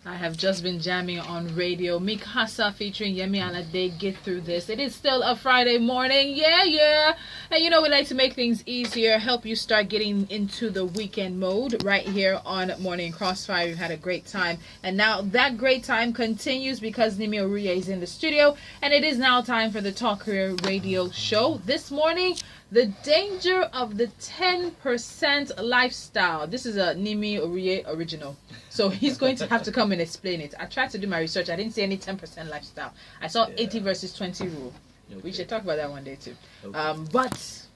I have just been jamming on radio. Mikasa featuring Yemi Alade. Get through this. It is still a Friday morning. Yeah. And we like to make things easier, help you start getting into the weekend mode right here on Morning Crossfire. We've had a great time. And now that great time continues because Nimi Oruye is in the studio. And it is now time for the Talk Career Radio Show. This morning, the danger of the 10% lifestyle. This is a Nimi Oruye original. So he's going to have to come and explain it. I tried to do my research. I didn't see any 10% lifestyle. I saw 80 versus 20 rule. Okay. We should talk about that one day too. Okay. But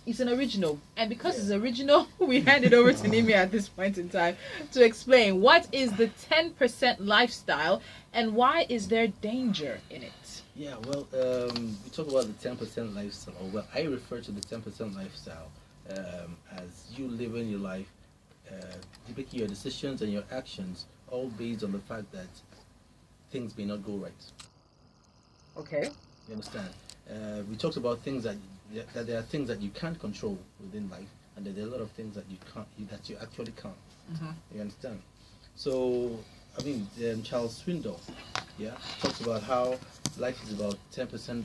it's an original. And because it's original, we hand it over to Nimi at this point in time to explain what is the 10% lifestyle and why is there danger in it. Yeah, well, we talk about the 10% lifestyle. Well, I refer to the 10% lifestyle as you living your life, making your decisions and your actions all based on the fact that things may not go right. Okay. You understand? We talked about things that there are things that you can't control within life, and that there are a lot of things that you can't, that you actually can't. Mm-hmm. You understand? So, I mean, Charles Swindoll, talks about how life is about 10%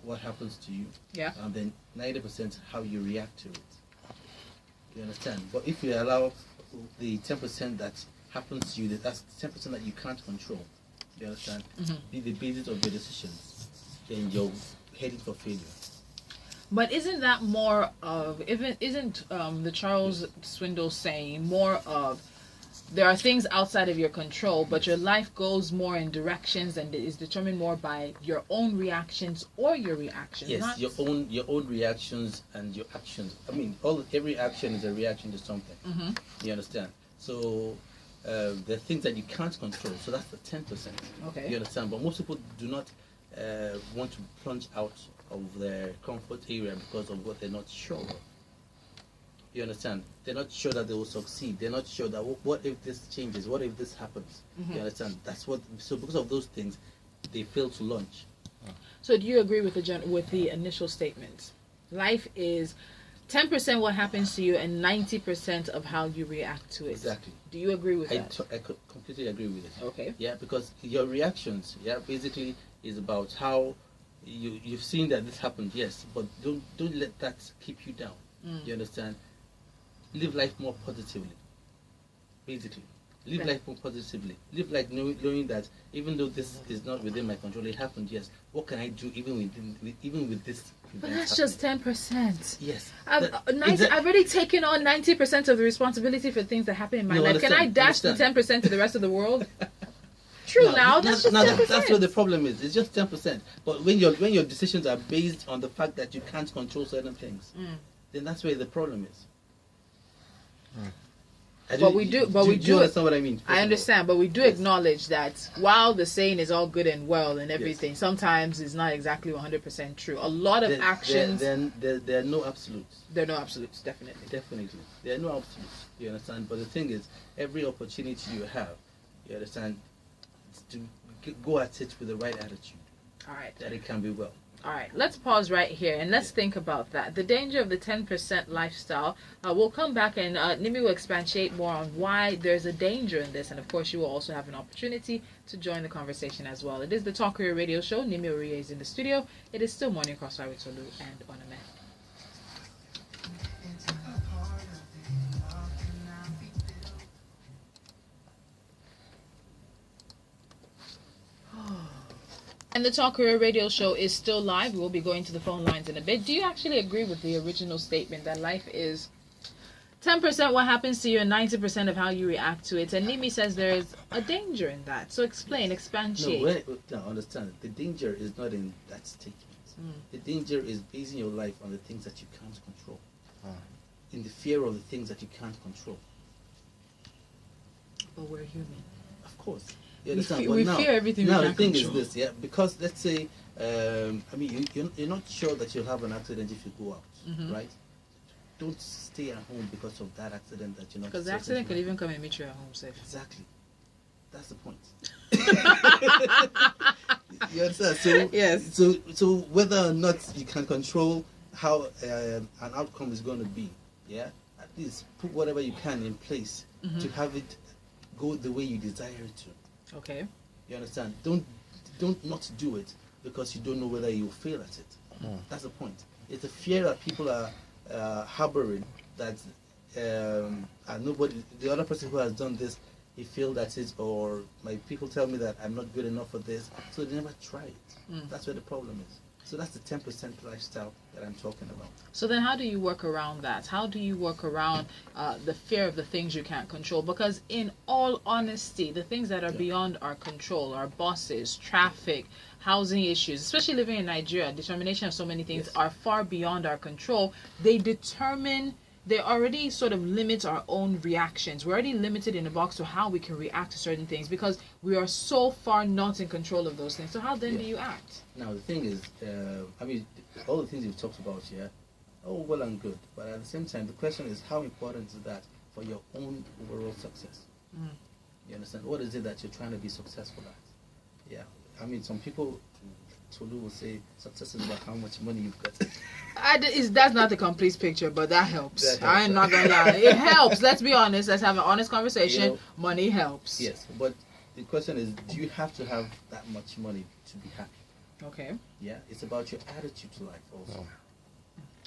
what happens to you, and then 90% how you react to it. You understand? But if you allow the 10% that happens to you, that's 10% that you can't control. You understand? Mm-hmm. Be the basis of your decisions, then you're heading for failure. But isn't that more of, isn't the Charles Swindoll saying more of, there are things outside of your control, but your life goes more in directions and is determined more by your own reactions or your reactions. Yes, your own reactions and your actions. I mean, every action is a reaction to something. Mm-hmm. You understand? So there are things that you can't control. So that's the 10%. Okay. You understand? But most people do not want to plunge out of their comfort area because of what they're not sure of. You understand? They're not sure that they will succeed. They're not sure that what if this changes? What if this happens? Mm-hmm. You understand? So because of those things, they fail to launch. So do you agree with the initial statement? Life is 10% what happens to you and 90% of how you react to it. Exactly. Do you agree with that? I completely agree with it. Okay. Yeah, because your reactions, basically is about how you've seen that this happened, yes, but don't let that keep you down. You understand? Live life more positively. Basically, live life more positively. Live like knowing that even though this is not within my control, it happened. Yes, what can I do even with this? But that's just 10%. Yes, I've already taken on 90% of the responsibility for things that happen in my life. Can I dash the 10% to the rest of the world? True. That's just 10%. That's what the problem is. It's just 10%. But when your decisions are based on the fact that you can't control certain things, then that's where the problem is. But we do understand what I mean? I understand, but we do acknowledge that while the saying is all good and well and everything, sometimes it's not exactly 100% true. A lot of actions. There are no absolutes. There are no absolutes, definitely. Definitely, there are no absolutes. You understand? But the thing is, every opportunity you have, you understand, to go at it with the right attitude. All right. That it can be well. All right, let's pause right here and let's think about that. The danger of the 10% lifestyle. We'll come back and Nimi will expatiate more on why there's a danger in this. And of course, you will also have an opportunity to join the conversation as well. It is the Talk Career Radio Show. Nimi Oruye is in the studio. It is still Morning Crossfire with Tolu and Onome. And the Talk Career Radio Show is still live. We'll be going to the phone lines in a bit. Do you actually agree with the original statement that life is 10% what happens to you and 90% of how you react to it? And Nimi says there is a danger in that. So expatiate. No, understand. The danger is not in that statement. The danger is basing your life on the things that you can't control. In the fear of the things that you can't control. But we're human. Of course. We fear everything. Now the thing is this, because let's say, you're not sure that you'll have an accident if you go out, right? Don't stay at home because of that accident that you're not. Because the accident could even come and meet you at home safe. Exactly, that's the point. You understand? So yes. So whether or not you can control how an outcome is going to be, at least put whatever you can in place to have it go the way you desire it to. Okay. You understand? Don't not do it because you don't know whether you'll fail at it. That's the point. It's a fear that people are harboring that and nobody, the other person who has done this, he failed at it, or my people tell me that I'm not good enough for this, so they never try it. That's where the problem is. So that's the 10% lifestyle that I'm talking about. So then how do you work around that? How do you work around the fear of the things you can't control? Because in all honesty, the things that are beyond our control, our bosses, traffic, housing issues, especially living in Nigeria, determination of so many things are far beyond our control. They already sort of limit our own reactions. We're already limited in the box to how we can react to certain things because we are so far not in control of those things. So how then do you act? Now the thing is, I mean, all the things you've talked about here, well and good. But at the same time, the question is, how important is that for your own overall success? You understand? What is it that you're trying to be successful at? Yeah. I mean, some people, Tolu will say, success is about how much money you've got. That's not the complete picture, but that helps. I'm not gonna lie, it helps. Let's be honest. Let's have an honest conversation. You know, money helps. Yes, but the question is, do you have to have that much money to be happy? Okay. Yeah, it's about your attitude to life also.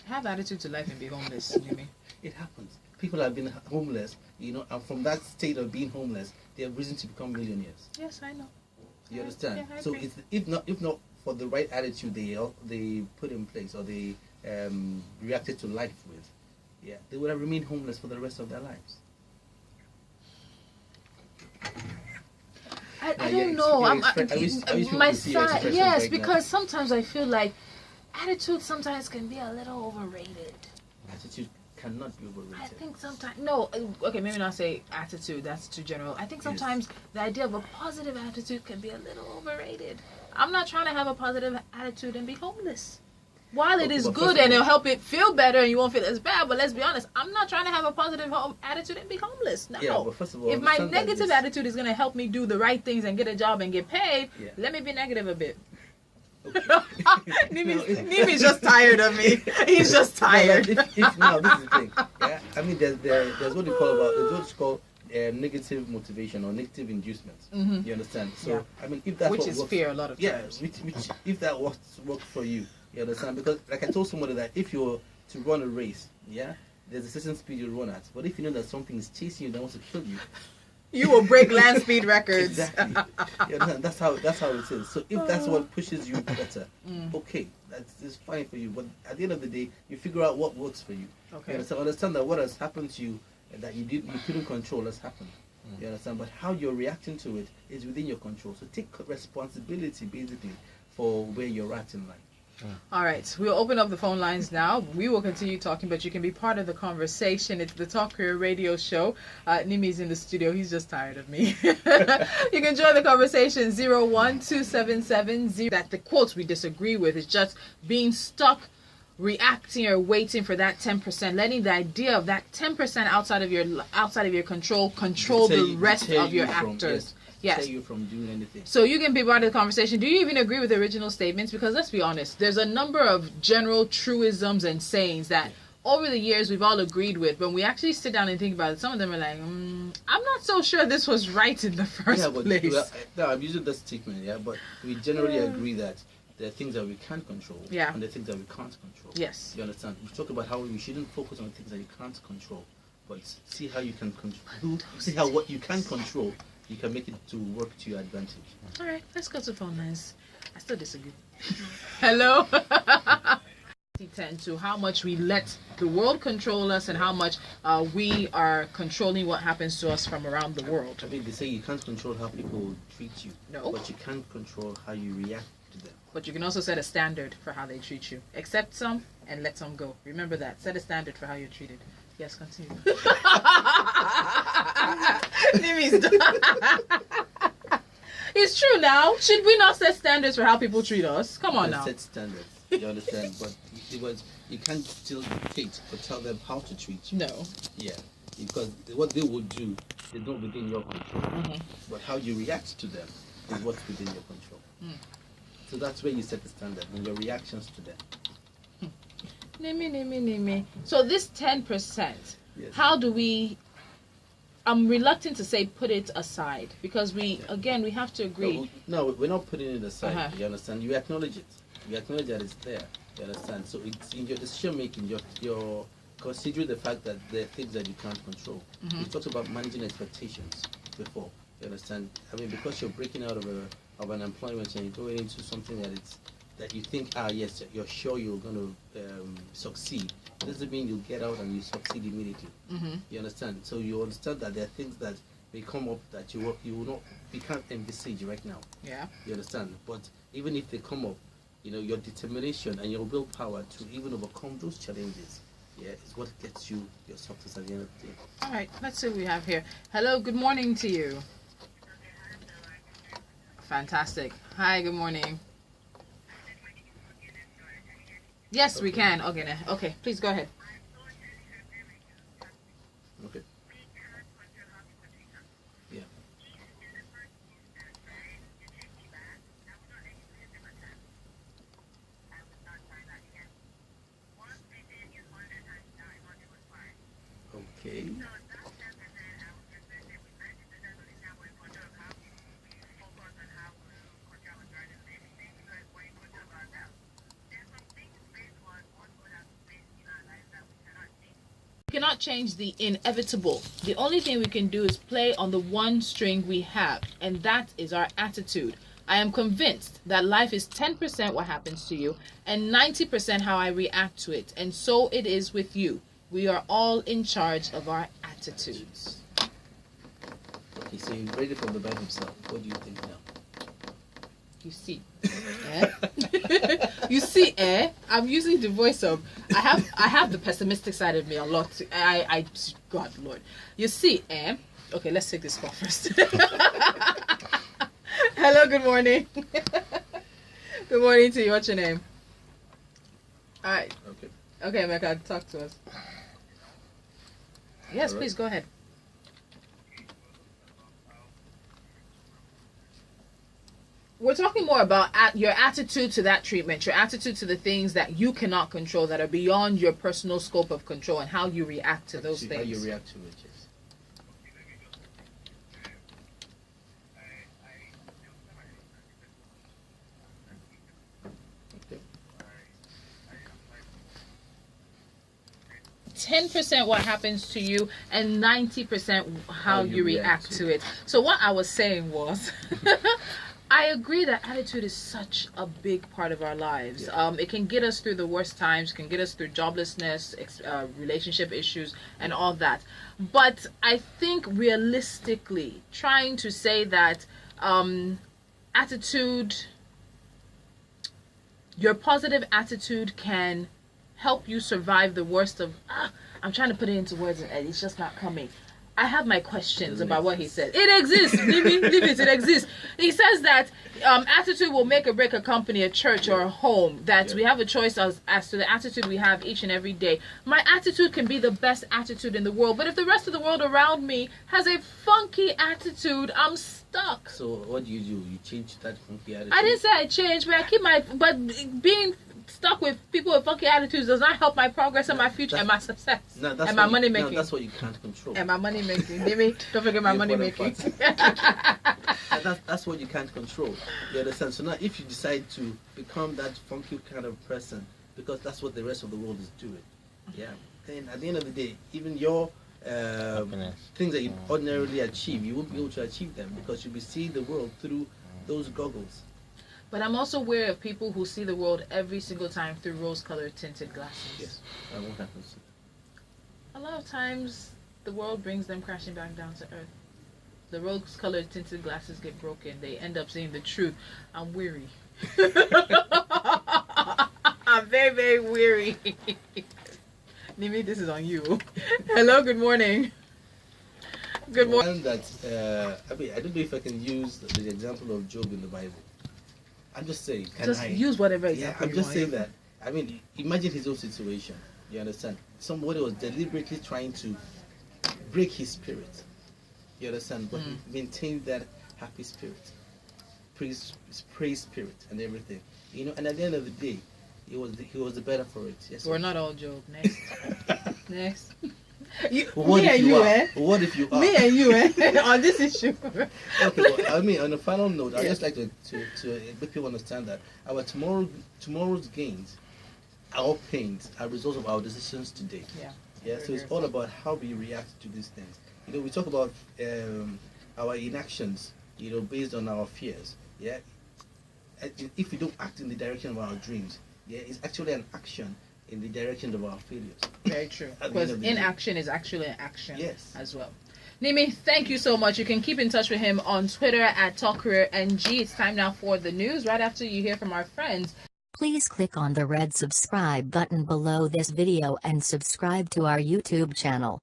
Have attitude to life and be homeless. You mean? It happens. People have been homeless, you know, and from that state of being homeless, they have risen to become millionaires. Yes, I know. You understand? Yeah, so it's, if not for the right attitude they put in place, or they reacted to life with, they would have remained homeless for the rest of their lives. I don't know. My side, yes, because sometimes I feel like attitude sometimes can be a little overrated. Attitude cannot be overrated. I think sometimes, no, okay, maybe not say attitude, that's too general. I think sometimes the idea of a positive attitude can be a little overrated. I'm not trying to have a positive attitude and be homeless. While it is good and it'll help it feel better and you won't feel as bad, but let's be honest, I'm not trying to have a positive attitude and be homeless. No. Yeah, but first of all, if my negative attitude is going to help me do the right things and get a job and get paid, let me be negative a bit. Okay. Nimi's just tired of me. He's just tired. Now this is the thing. Yeah, I mean, there's what you call negative motivation or negative inducement. You understand? So I mean, if that's which what is works, fear a lot of times. which if that works for you, you understand? Because like I told somebody that if you're to run a race, there's a certain speed you run at. But if you know that something is chasing you that wants to kill you, you will break land speed records. Exactly. That's how it is. So if that's what pushes you better, okay, it's fine for you. But at the end of the day, you figure out what works for you. Okay. You understand that what has happened to you that you couldn't control has happened. You understand? But how you're reacting to it is within your control. So take responsibility basically for where you're at in life. All right, we'll open up the phone lines now. We will continue talking, but you can be part of the conversation. It's the Talk Career Radio Show. Nimi's in the studio. He's just tired of me. You can join the conversation 01277 that the quotes we disagree with is just being stuck, reacting or waiting for that 10%, letting the idea of that 10% outside of your control the rest of your actors. Yes. You from doing anything. So you can be part of the conversation. Do you even agree with the original statements? Because let's be honest, there's a number of general truisms and sayings that over the years we've all agreed with. When we actually sit down and think about it, some of them are like, I'm not so sure this was right in the first place. No, I'm using that statement, but we generally agree that there are things that we can control and there are things that we can't control. Yes. You understand? We talk about how we shouldn't focus on things that you can't control, but see how you can control. See how what you can control, you can make it to work to your advantage. All right, let's go to phone lines. I still disagree. Hello? 10 to how much we let the world control us and how much we are controlling what happens to us from around the world. I think they say you can't control how people treat you. No. But you can control how you react to them. But you can also set a standard for how they treat you. Accept some and let some go. Remember that. Set a standard for how you're treated. Yes, continue. It's true now. Should we not set standards for how people treat us? Come on now. Set standards. You understand? But you can't still dictate or tell them how to treat you. No. Yeah. Because what they will do is not within your control. But how you react to them is what's within your control. So that's where you set the standard and your reactions to them. So this 10%, how do we I'm reluctant to say put it aside because we have to agree. No, we're not putting it aside. Uh-huh. You understand? You acknowledge it. You acknowledge that it's there. You understand? So it's in your decision making. You're considering the fact that there are things that you can't control. Mm-hmm. We talked about managing expectations before. You understand? I mean, because you're breaking out of an employment and you're going into something that you think, yes, you're sure you're going to succeed. It doesn't mean you'll get out and you succeed immediately. Mm-hmm. You understand? So you understand that there are things that may come up that you can't envisage right now. Yeah. You understand? But even if they come up, your determination and your willpower to even overcome those challenges, is what gets you your success at the end of the day. All right, let's see what we have here. Hello, good morning to you. Fantastic. Hi, good morning. Yes, we can. Okay, please go ahead. Okay. Yeah. Okay. We cannot change the inevitable. The only thing we can do is play on the one string we have, and that is our attitude. I am convinced that life is 10% what happens to you and 90% how I react to it, and so it is with you. We are all in charge of our attitudes. Okay, so you read it from the Bible himself. What do you think now? You see, you see, I'm using the voice of I have the pessimistic side of me a lot. God Lord, you see, okay, let's take this call first. Hello, good morning. Good morning to you. What's your name? All right. Okay, Mecca, talk to us. Yes, please go ahead. We're talking more about your attitude to that treatment, your attitude to the things that you cannot control, that are beyond your personal scope of control, and how you react to those things. How you react to it, yes. Okay. 10% what happens to you, and 90% how you react to it. So what I was saying was... I agree that attitude is such a big part of our lives. Yeah. It can get us through the worst times, can get us through joblessness, relationship issues, and all that. But I think realistically, trying to say that your positive attitude can help you survive the worst of... I'm trying to put it into words and it's just not coming. I have my questions about what he said. It exists. Leave it. It exists. He says that attitude will make or break a company, a church, or a home. That we have a choice as to the attitude we have each and every day. My attitude can be the best attitude in the world, but if the rest of the world around me has a funky attitude, I'm stuck. So what do? You change that funky attitude? I didn't say I changed, but I keep but being stuck with people with funky attitudes does not help my progress and my future and my success and my money making. That's what you can't control. And my money making. Don't forget my money making. That's what you can't control. You understand? So now if you decide to become that funky kind of person, because that's what the rest of the world is doing, then at the end of the day, even your things that you ordinarily achieve, you won't be able to achieve them because you'll be seeing the world through those goggles. But I'm also aware of people who see the world every single time through rose-colored tinted glasses. Yes, that won't happen. A lot of times, the world brings them crashing back down to earth. The rose-colored tinted glasses get broken. They end up seeing the truth. I'm weary. I'm very, very weary. Nimi, this is on you. Hello, good morning. Good morning. I don't know if I can use the example of Job in the Bible. I'm just saying. Use whatever example I'm just saying that. I mean, imagine his own situation. You understand? Somebody was deliberately trying to break his spirit. You understand? But he maintained that happy spirit, praise spirit, and everything. And at the end of the day, he was the better for it. Yes. We're not all Job. Next. Next. What me if and you you, are? eh? What if you are? Me and you, on this issue. Okay, well, I mean, on a final note, I Yeah. just like to make people understand that our tomorrow's gains, our pains, are results of our decisions today. Yeah. Yeah. So it's all about how we react to these things. We talk about our inactions. Based on our fears. Yeah. If we don't act in the direction of our dreams, yeah, it's actually an action in the direction of our failures. Very true. At the Because end of the day. inaction is actually an action Yes. as well. Nimi, thank you so much. You can keep in touch with him on Twitter at TalkCareerNG. It's time now for the news. Right after you hear from our friends. Please click on the red subscribe button below this video and subscribe to our YouTube channel.